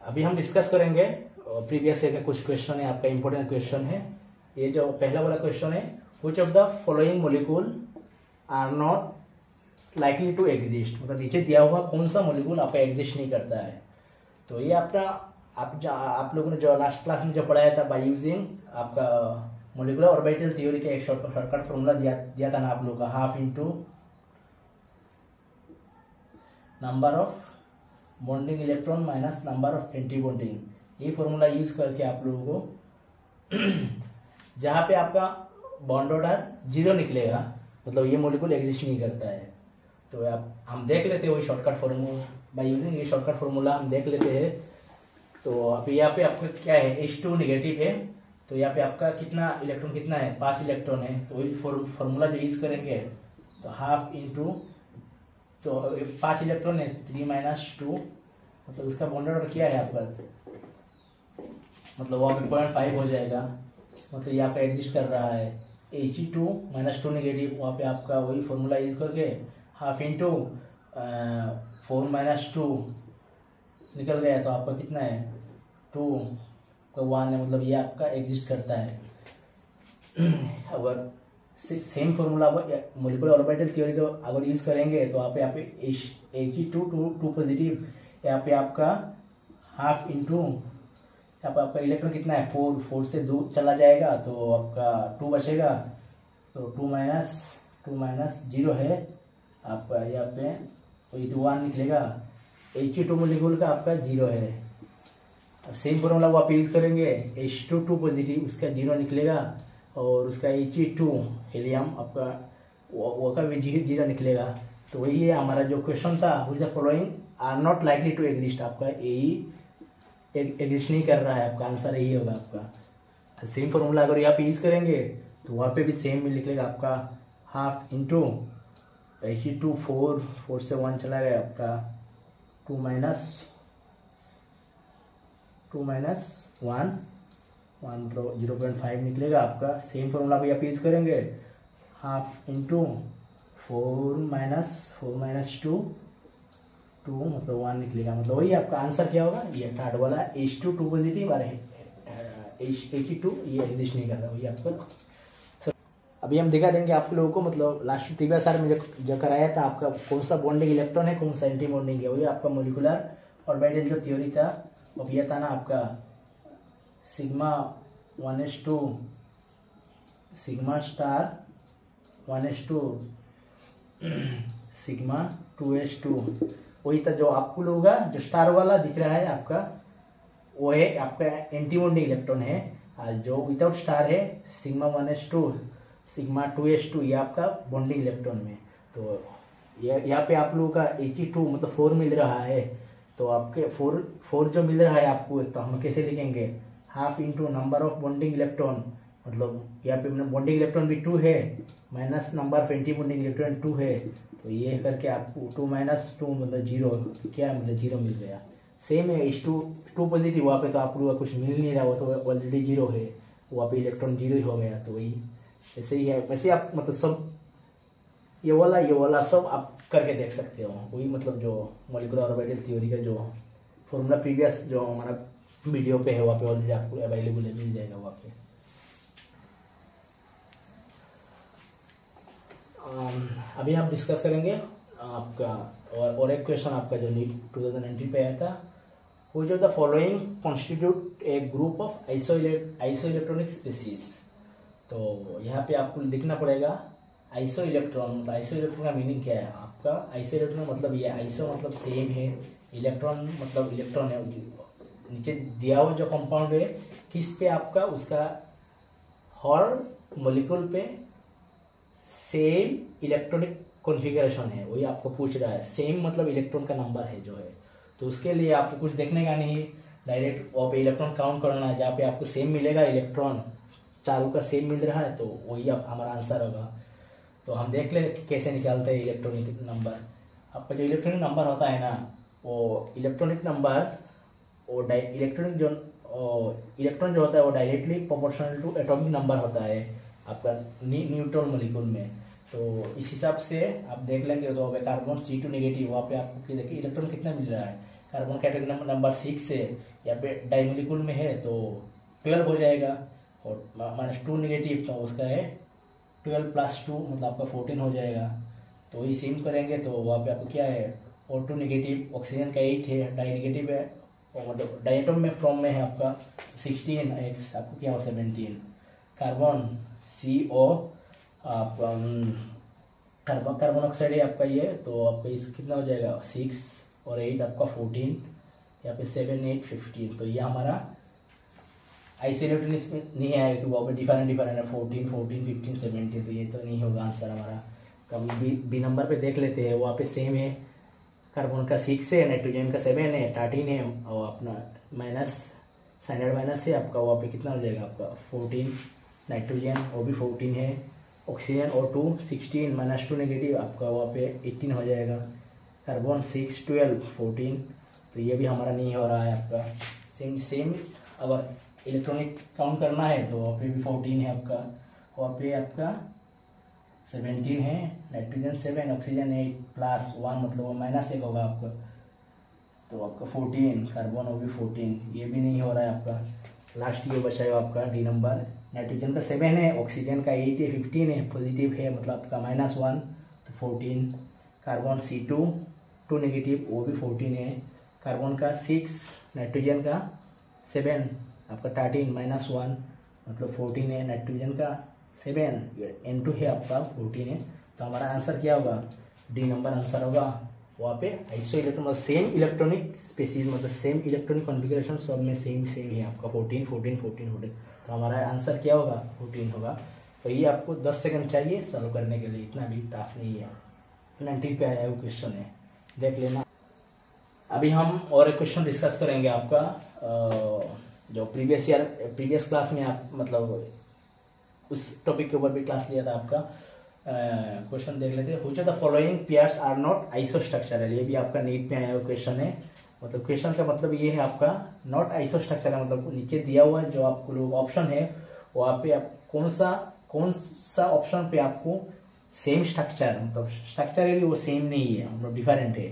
अभी हम डिस्कस करेंगे प्रीवियस ईयर का कुछ क्वेश्चन है, आपका इंपॉर्टेंट क्वेश्चन है। ये जो पहला वाला क्वेश्चन है, which of the following molecule are not likely to exist, मतलब नीचे दिया हुआ कौन सा मॉलिक्यूल आपका एग्जिस्ट नहीं करता है। तो ये आपका आप लोगों ने जो लास्ट क्लास में जो पढ़ाया था बाय यूजिंग आपका मॉलिक्यूलर ऑर्बिटल थ्योरी का एक शॉर्टकट फॉर्मूला दिया था ना आप लोगों का, half into number of bonding electron minus number of anti bonding. ये फॉर्मूला यूज करके आप लोगों को जहाँ पे आपका बॉन्ड ऑर्डर 0 निकलेगा, मतलब ये मॉलिक्यूल एग्जिस्ट नहीं करता है। तो हम देख लेते हैं वही शॉर्टकट फॉर्मूला, बाय यूजिंग ये शॉर्टकट फॉर्मूला हम देख लेते हैं। तो अभी यहाँ पे आपका क्या है, H2 नेगेटिव है, तो यहाँ पे आपका कितना इलेक्ट्रॉन कितना है, 5 इलेक्ट्रॉन है। तो वही फॉर्मूला जो यूज करेंगे, तो हाफ इंटू, तो 5 इलेक्ट्रॉन है 3 - 2, मतलब उसका बॉन्ड ऑर्डर क्या है आपका, मतलब वो 0.5 हो जाएगा, मतलब यहाँ पे एग्जिस्ट कर रहा है। He2 - 2 नेगेटिव, वहाँ पे आपका वही फॉर्मूला यूज करके हाफ इंटू 4 - 2 निकल गया, तो आपका कितना है 2 का 1 है, मतलब ये आपका एग्जिस्ट करता है। अगर same formula molecular orbital theory को अगर यूज करेंगे, तो यहाँ पे He2 2 पॉजिटिव, यहाँ पे आपका हाफ इंटू, यहाँ पे आपका इलेक्ट्रॉन कितना है 4 से 2 चला जाएगा, तो आपका 2 बचेगा, तो 2 माइनस 0 है आपका, यहाँ पे तो 1 निकलेगा। He2 मॉलिक्यूल का आपका 0 है। सेम फॉर्मूला वो आप यूज करेंगे, H2 2 पॉजिटिव, उसका 0 निकलेगा, और उसका He2 हीलियम आपका वो का भी 0 निकलेगा। तो वही है हमारा जो क्वेश्चन था, which the following are not likely to exist, आपका यही एग्जिस्ट नहीं कर रहा है, आपका आंसर यही होगा आपका। सेम फॉर्मूला अगर यहाँ पे यूज करेंगे, तो वहाँ पे भी सेम में निकलेगा आपका हाफ इंटू He2 4 से 1 चला गया, आपका 2 माइनस 1 मतलब 0.5 निकलेगा आपका। सेम फॉर्मूला भी आप यूज करेंगे, हाफ इंटू 4 माइनस 2 मतलब 1 निकलेगा, मतलब वही आपका आंसर क्या होगा, ये थर्ड वाला H2 2 पॉजिटिव और He2 ये एग्जिस्ट नहीं कर रहा, वही आपका। अभी हम दिखा देंगे आप लोगों को, मतलब लास्ट प्रीवियस साल में जो कराया था आपका, कौन सा बॉन्डिंग इलेक्ट्रॉन है, कौन सा एंटी बॉन्डिंग है, वही आपका मॉलिक्यूलर ऑर्बिटल जो थ्योरी था, अब ये था ना आपका sigma 1s2 sigma star 1s2 sigma 2s2, वही था जो आपको लोग जो स्टार वाला दिख रहा है आपका, वो है आपका एंटी बॉन्डिंग इलेक्ट्रॉन है, और जो विदाउट स्टार है सिग्मा 1s2 सिग्मा 2s2, ये आपका बॉन्डिंग इलेक्ट्रॉन में। तो यहाँ पे आप लोगों का He2 मतलब 4 मिल रहा है, तो आपके 4 जो मिल रहा है आपको, तो हम कैसे लिखेंगे, half into number of bonding electron, मतलब यहाँ पे बॉन्डिंग इलेक्ट्रॉन भी 2 है, minus number of anti bonding electron 2 है, तो ये करके आपको 2 - 2 मतलब 0, क्या मतलब 0 मिल गया। सेम है H2 2 पॉजिटिव, वहाँ पे तो आप लोगों का कुछ मिल नहीं रहा, वो तो ऑलरेडी 0 है, वहाँ पे इलेक्ट्रॉन 0 ही हो गया। तो वही ऐसे ही है, वैसे आप मतलब सब ये वाला सब आप करके देख सकते हो, वही मतलब जो मॉलिक्यूलर ऑर्बिटल थ्योरी का जो फॉर्मूला प्रीवियस जो हमारा वीडियो पे है, वहाँ पे ऑलरेडी आपको अवेलेबल है, मिल जाएगा वहाँ पे। अभी हम डिस्कस करेंगे आपका और एक क्वेश्चन आपका जो नीट 2019 पे आया था, which of the following constitute A group of isoelectronic species. तो यहाँ पे आपको लिखना पड़ेगा आइसो इलेक्ट्रॉन, मतलब आइसो इलेक्ट्रॉन का मीनिंग क्या है आपका, आइसो इलेक्ट्रॉन मतलब ये आइसो मतलब सेम है, इलेक्ट्रॉन मतलब इलेक्ट्रॉन है, नीचे दिया हुआ जो कंपाउंड है किस पे आपका उसका हर मॉलिक्यूल पे सेम इलेक्ट्रॉनिक कॉन्फ़िगरेशन है, वही आपको पूछ रहा है। सेम मतलब इलेक्ट्रॉन का नंबर है जो है, तो उसके लिए आपको कुछ देखने का नहीं, डायरेक्ट वहाँ पे इलेक्ट्रॉन काउंट करना है, जहाँ पे आपको सेम मिलेगा इलेक्ट्रॉन, चारों का सेम मिल रहा है, तो वही आप हमारा आंसर होगा। तो हम देख ले कैसे निकालते हैं इलेक्ट्रॉनिक नंबर। आपका जो इलेक्ट्रॉनिक नंबर होता है ना, वो इलेक्ट्रॉनिक नंबर वो इलेक्ट्रॉन जो होता है वो directly proportional to atomic number होता है आपका न्यूट्रॉन मॉलिक्यूल में। तो इस हिसाब से आप देख लेंगे, तो कार्बन C2 नेगेटिव, वहाँ पे आपको देखिए इलेक्ट्रॉन कितना मिल रहा है, कार्बन कैटेगरी नंबर 6 से यहाँ पे डाइमोलिक्यूल में है तो 12 हो जाएगा, और -2 नेगेटिव तो उसका है 12 + 2 मतलब आपका 14 हो जाएगा। तो वही सेम करेंगे तो वहाँ पे आपको क्या है, O2 नेगेटिव, ऑक्सीजन का 8 है, डाई नेगेटिव है, और मतलब डायटोम में फ्रॉम में है आपका 16, आपको क्या हो 17, कार्बन CO आपका कार्बन ऑक्साइड है आपका ये, तो आपका इस कितना हो जाएगा 6 और 8 आपका 14, यहाँ पे 7 8 15। तो ये हमारा आइसोलेटेड इसमें नहीं आएगा क्योंकि वहाँ पे डिफरेंट है 14 14 15 17, तो ये तो नहीं होगा आंसर हमारा। तो हम बी नंबर पे देख लेते हैं, वहाँ पे सेम है, कार्बन का 6 है, नाइट्रोजन का 7 है, 13 है, और अपना स्टैंडर्ड माइनस है आपका, वहाँ पे कितना हो जाएगा आपका 14, नाइट्रोजन वो भी 14 है, ऑक्सीजन O2 16 -2 नेगेटिव आपका वहाँ पे 18 हो जाएगा, कार्बन 6 12 14, तो ये भी हमारा नहीं हो रहा है आपका। सेम अगर इलेक्ट्रॉनिक काउंट करना है तो वहाँ पे भी 14 है आपका, वहाँ पे आपका 17 है, नाइट्रोजन 7, ऑक्सीजन 8 +1 मतलब -1 होगा आपका, तो आपका 14, कार्बन वो भी 14, ये भी नहीं हो रहा है आपका। लास्ट ये बचाएगा आपका डी नंबर, नाइट्रोजन का 7 है, ऑक्सीजन का 8 है, 15 है, पॉजिटिव है मतलब आपका -1 तो 14, कार्बन C2 2 नेगेटिव वो भी 14 है, कार्बन का 6, नाइट्रोजन का 7 आपका 13 -1 मतलब 14 है, नाइट्रोजन का 7 N2 है आपका 14 है, तो हमारा आंसर क्या होगा, डी नंबर आंसर होगा। वहाँ पे iso electron same electronic species मतलब सेम इलेक्ट्रॉनिक कॉन्फ़िगरेशन सब में सेम है आपका 14 14 14 14, तो हमारा आंसर क्या होगा 14 होगा। तो ये आपको 10 सेकंड चाहिए सॉल्व करने के लिए, इतना भी टफ नहीं है, 19 पे आया वो क्वेश्चन है, देख लेना। अभी हम और एक क्वेश्चन डिस्कस करेंगे आपका जो प्रीवियस क्लास में आप मतलब उस टॉपिक के ऊपर भी क्लास लिया था आपका। क्वेश्चन देख लेते हैं, which of the following pairs are not isostructural, ये भी आपका नीट में आया हुआ क्वेश्चन है। मतलब क्वेश्चन का मतलब ये है आपका नॉट आइसोस्ट्रक्चरल, मतलब नीचे दिया हुआ है जो आपको लोग ऑप्शन है वहाँ पे आप कौन सा ऑप्शन पे आपको सेम स्ट्रक्चर मतलब स्ट्रक्चरली वो सेम नहीं है मतलब डिफरेंट है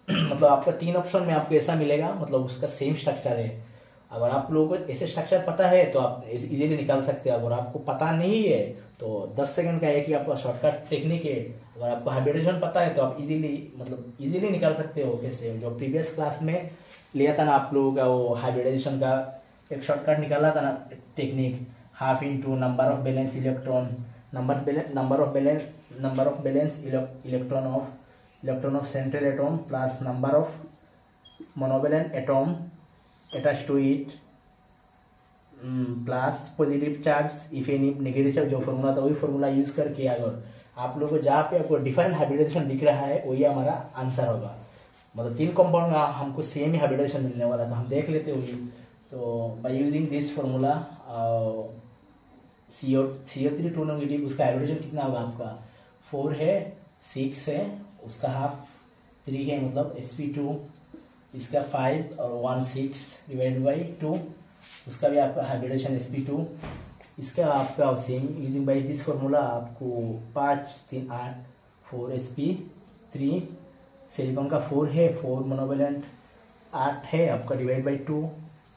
मतलब आपका 3 ऑप्शन में आपको ऐसा मिलेगा मतलब उसका सेम स्ट्रक्चर है। अगर आप लोगों को ऐसे स्ट्रक्चर पता है तो आप इजीली निकाल सकते हैं, अगर आपको पता नहीं है तो 10 सेकंड का है कि आपका शॉर्टकट टेक्निक है। अगर आपको हाइब्रिडेशन पता है तो आप इजीली निकाल सकते हो। कैसे जो प्रीवियस क्लास में लिया था ना आप लोगों का वो हाइब्रिडेशन का एक शॉर्टकट निकाला था ना technique, half into number of balance electron, number of balance electron of central atom plus number of monovalent atom attached to it plus positive charge if any negative charge, जो formula था वही formula use करके अगर आप लोगों को जहाँ पे आपको डिफरेंट हाइब्रिडेशन दिख रहा है वही हमारा आंसर होगा। मतलब 3 कंपाउंड में हमको सेम ही हाइब्रिडेशन मिलने वाला था, हम देख लेते वही। तो by using this formula CO3 2 negative, उसका हाइब्रिडेशन कितना होगा आपका 4 है, 6 है, उसका हाफ 3 है मतलब sp2, इसका 5 और 1 6 डिवाइड बाई 2, उसका भी आपका हाइब्रिडेशन sp2, इसका आपका same using by this formula आपको 5 3 8 4 sp3, सिलिकॉन का 4 है, 4 मोनोवैलेंट 8 है आपका डिवाइड बाई 2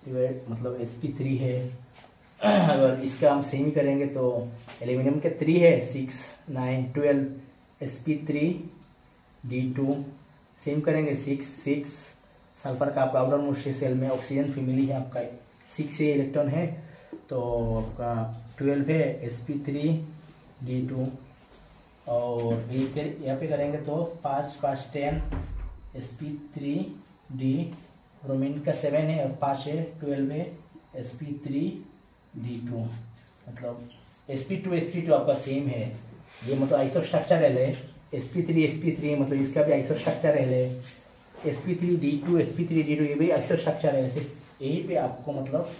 डिवाइड मतलब sp3 है। अगर इसका हम सेम करेंगे तो एल्यूमिनियम के 3 है, 6 9 12 sp3 d2, सेम करेंगे 6 सल्फर का आपका आउटर मोस्ट सेल में ऑक्सीजन फैमिली है आपका 6 इलेक्ट्रॉन है तो आपका 12 है sp3 d2, और यहाँ पे करेंगे तो 5 5 10 sp3 d, ब्रोमीन का 7 है और 5 है 12 है sp3 d2, मतलब sp2 आपका सेम है, ये मतलब आइसो स्ट्रक्चर है sp3 मतलब इसका भी आइसो स्ट्रक्चर है sp3 d2 ये भी आइसो स्ट्रक्चर है। सिर्फ यही पे आपको मतलब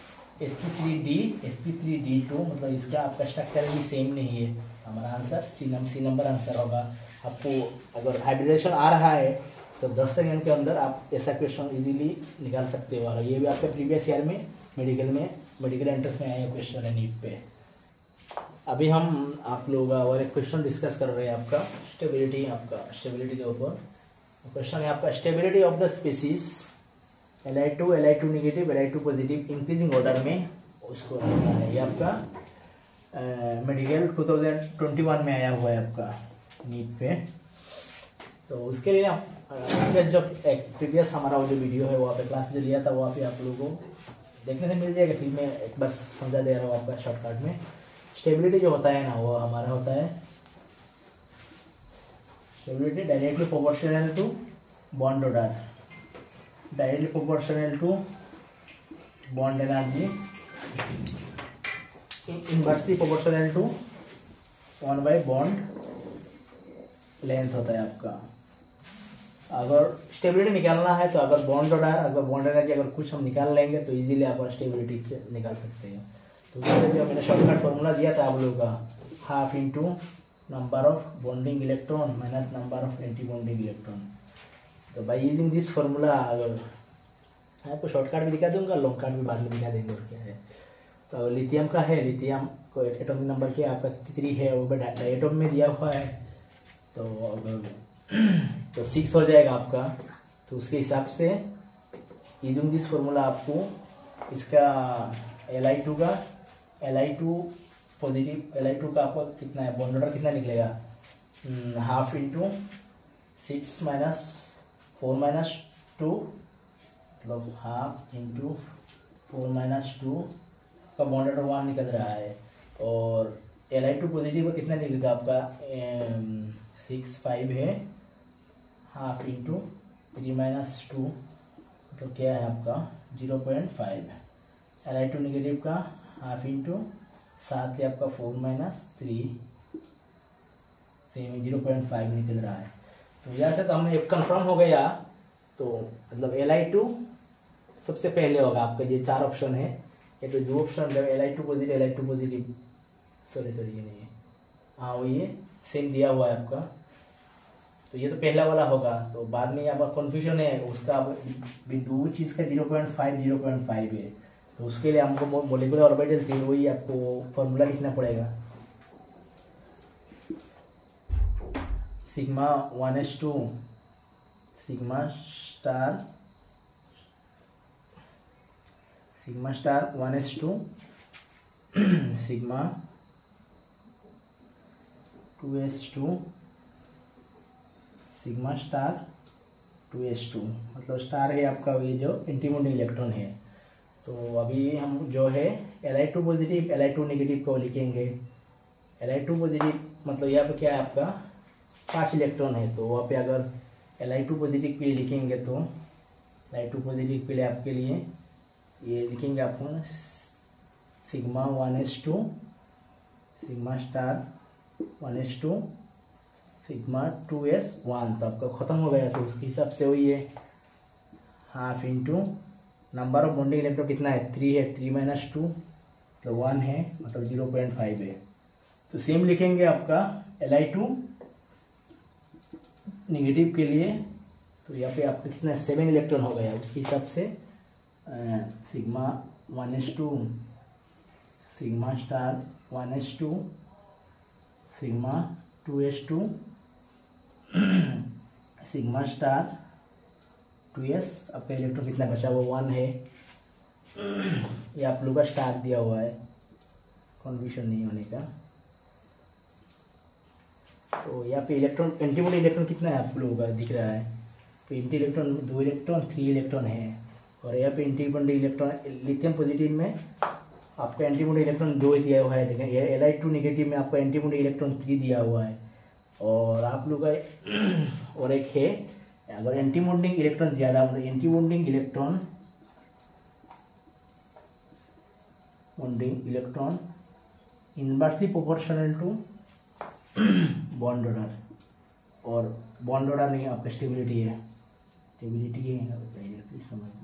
sp3 d2 मतलब इसका आपका स्ट्रक्चर भी सेम नहीं है, हमारा आंसर सी नंबर आंसर होगा। आपको अगर हाइब्रिडेशन आ रहा है तो 10 सेकंड के अंदर आप ऐसा क्वेश्चन इजीली निकाल सकते हो। ये भी आपके प्रीवियस ईयर में मेडिकल एंट्रेंस में आया क्वेश्चन है नीट पे। अभी हम आप लोग और एक क्वेश्चन डिस्कस कर रहे हैं आपका स्टेबिलिटी के ऊपर। क्वेश्चन है आपका stability of the species Li2 Li2 negative Li2 positive increasing order में उसको रखना है। ये आपका मेडिकल 2021 में आया हुआ है आपका नीट पे। तो उसके लिए आप प्रीवियस हमारा जो वीडियो है वहाँ पे क्लास जो लिया था वहाँ पे आप लोगों को देखने से मिल जाएगा। फिर मैं एक बार समझा दे रहा हूँ आपका शॉर्टकट में। स्टेबिलिटी जो होता है ना वो हमारा होता है stability directly proportional to bond order, directly proportional to bond energy, inversely proportional to 1 bond length होता है आपका। अगर स्टेबिलिटी निकालना है तो अगर बॉन्ड एनर्जी अगर कुछ हम निकाल लेंगे तो इजीली आप स्टेबिलिटी निकाल सकते हैं। तो उसके लिए मैंने शॉर्टकट फॉर्मूला दिया था आप लोगों का, half into number of bonding electron minus number of anti bonding electron. तो बाय यूजिंग दिस फॉर्मूला अगर आपको शॉर्टकट भी दिखा दूंगा, लॉन्ग कट भी बाद में दिखा देंगे और क्या है। तो लिथियम का है, लिथियम को एटॉमिक नंबर क्या आपका 3 है, वो डायटोम में दिया हुआ है। तो 6 हो जाएगा आपका। तो उसके हिसाब से यूजिंग दिस फॉर्मूला आपको इसका Li2 पॉजिटिव Li2 का आपको कितना है, बॉन्ड ऑर्डर कितना निकलेगा, हाफ इंटू 6 माइनस 4 माइनस 2, मतलब हाफ इंटू 4 माइनस 2 का बॉन्ड ऑर्डर 1 निकल रहा है। और Li2 पॉजिटिव का कितना निकलेगा आपका 6 5 है, हाफ इंटू 3 माइनस 2 तो क्या है आपका 0.5। Li2 नेगेटिव का हाफ इंटू 7 है आपका 4 माइनस 3 सेम 0.5 निकल रहा है। तो यहाँ से तो हमें कंफर्म हो गया। तो मतलब Li2 सबसे पहले होगा आपका। ये 4 ऑप्शन है, ये तो जो ऑप्शन Li2 पॉजिटिव सॉरी ये नहीं है, हाँ वो ये सेम दिया हुआ है आपका। तो ये तो पहला वाला होगा। तो बाद में यहाँ पर कन्फ्यूजन है उसका, दो चीज़ का 0.5 है। तो उसके लिए हमको मोलिकुलर ऑर्बिटल थी, वही आपको फॉर्मूला लिखना पड़ेगा। Sigma 1s2 sigma star 1s2 sigma 2s2 sigma star 2s2, मतलब स्टार है आपका ये जो एंटीमोनी इलेक्ट्रॉन है। तो अभी हम जो है Li2 पॉजिटिव Li2 नेगेटिव को लिखेंगे। Li2 पॉजिटिव मतलब यहाँ पे क्या है आपका 5 इलेक्ट्रॉन है। तो वहाँ पे अगर Li2 पॉजिटिव के लिए लिखेंगे तो Li2 पॉजिटिव के लिए आपके लिए ये लिखेंगे आपको sigma 1s2 sigma star 1s2 sigma 2s1। तो आपका खत्म हो गया। तो उसके हिसाब से वही है half into number of bonding electron कितना है 3 है, 3 माइनस 2 तो 1 है, मतलब 0.5 है। तो सेम लिखेंगे आपका Li2 नेगेटिव के लिए। तो यहाँ पे आपका कितना 7 इलेक्ट्रॉन हो गया। उसके हिसाब से sigma 1s2 sigma star 1s2 sigma 2s2 sigma star 2s। आपका इलेक्ट्रॉन कितना बचा वो 1 है। ये आप लोग का स्टार दिया हुआ है, कन्फ्यूजन नहीं होने का। तो यहाँ पे इलेक्ट्रॉन एंटीबॉडी इलेक्ट्रॉन कितना है आप लोगों का दिख रहा है। तो एंटी इलेक्ट्रॉन 2 इलेक्ट्रॉन 3 इलेक्ट्रॉन है। और यहाँ पे एंटीबॉडी इलेक्ट्रॉन लिथियम पॉजिटिव में आपका एंटीबॉडी इलेक्ट्रॉन 2 दिया हुआ है, लेकिन Li2 नेगेटिव में आपका एंटीबॉडी इलेक्ट्रॉन 3 दिया हुआ है। और आप लोग का और एक है अगर एंटीबॉन्डिंग इलेक्ट्रॉन ज्यादा, antibonding electron inversely proportional to bond order. और बॉन्ड ऑर्डर नहीं आपका स्टेबिलिटी है, समझिए।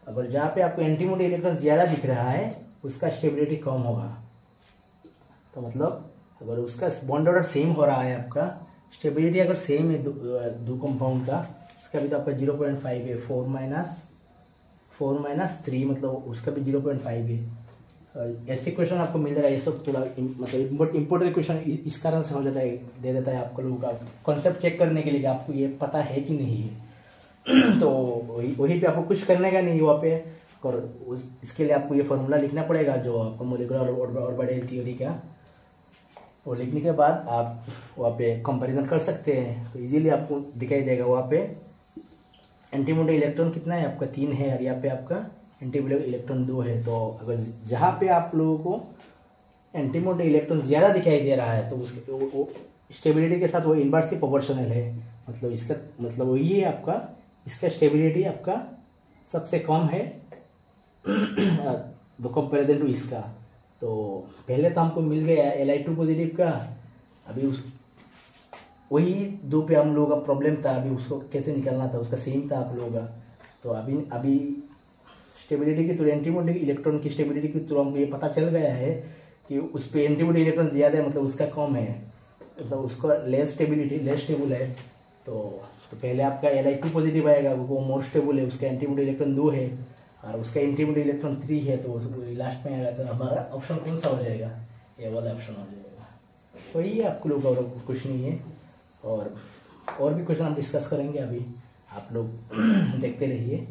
अगर जहाँ पे आपको एंटीबॉडी इलेक्ट्रॉन ज्यादा दिख रहा है उसका स्टेबिलिटी कम होगा। तो मतलब अगर उसका बॉन्ड ऑर्डर सेम हो रहा है, आपका स्टेबिलिटी अगर सेम है दो कंपाउंड का, इसका भी तो आपका 0.5 है, 4 माइनस 3 मतलब उसका भी 0.5 है। ऐसे क्वेश्चन आपको मिल रहा है। ये सब थोड़ा मतलब इम्पोर्टेंट क्वेश्चन इस कारण से हो जाता है, दे देता है आपको लोगों का कॉन्सेप्ट चेक करने के लिए कि आपको ये पता है कि नहीं है। तो वही पे आपको कुछ करने का नहीं वहाँ पे, और इसके लिए आपको ये फॉर्मूला लिखना पड़ेगा जो आपको मोलिकुलर ऑर्बिटल थ्योरी का, वो लिखने के बाद आप वहाँ पे कंपैरिजन कर सकते हैं। तो इजीली आपको दिखाई देगा वहाँ पे एंटीमोडी इलेक्ट्रॉन कितना है आपका 3 है, और यहाँ पे आपका एंटीमोडी इलेक्ट्रॉन 2 है। तो अगर जहाँ पे आप लोगों को एंटीमोडी इलेक्ट्रॉन ज़्यादा दिखाई दे रहा है तो उसके वो स्टेबिलिटी के साथ वो इनवर्सली प्रोपोर्शनल है, मतलब इसका मतलब वही है आपका, इसका स्टेबिलिटी आपका सबसे कम है दो कंपेरिजन टू इसका। तो पहले तो हमको मिल गया Li2 पॉजिटिव का, अभी उस वही 2 पे हम लोगों का प्रॉब्लम था, अभी उसको कैसे निकालना था उसका सेम था आप लोगों का। तो अभी स्टेबिलिटी के थ्रू एंटीमोडी इलेक्ट्रॉन की स्टेबिलिटी के थ्रू हमको ये पता चल गया है कि उस पर एंटीमोडी इलेक्ट्रॉन ज़्यादा है, मतलब उसका कम है, मतलब उसका लेस स्टेबल है। तो पहले आपका Li2 पॉजिटिव आएगा, वो मोर स्टेबल है, उसका एंटीमोडी इलेक्ट्रॉन 2 है और उसका एंटीमोडी इलेक्ट्रॉन 3 है, तो लास्ट में आएगा। तो हमारा ऑप्शन कौन सा हो जाएगा, ये वाला ऑप्शन हो जाएगा। तो ये आपको लोग और कुछ नहीं है, और भी क्वेश्चन हम डिस्कस करेंगे, अभी आप लोग देखते रहिए।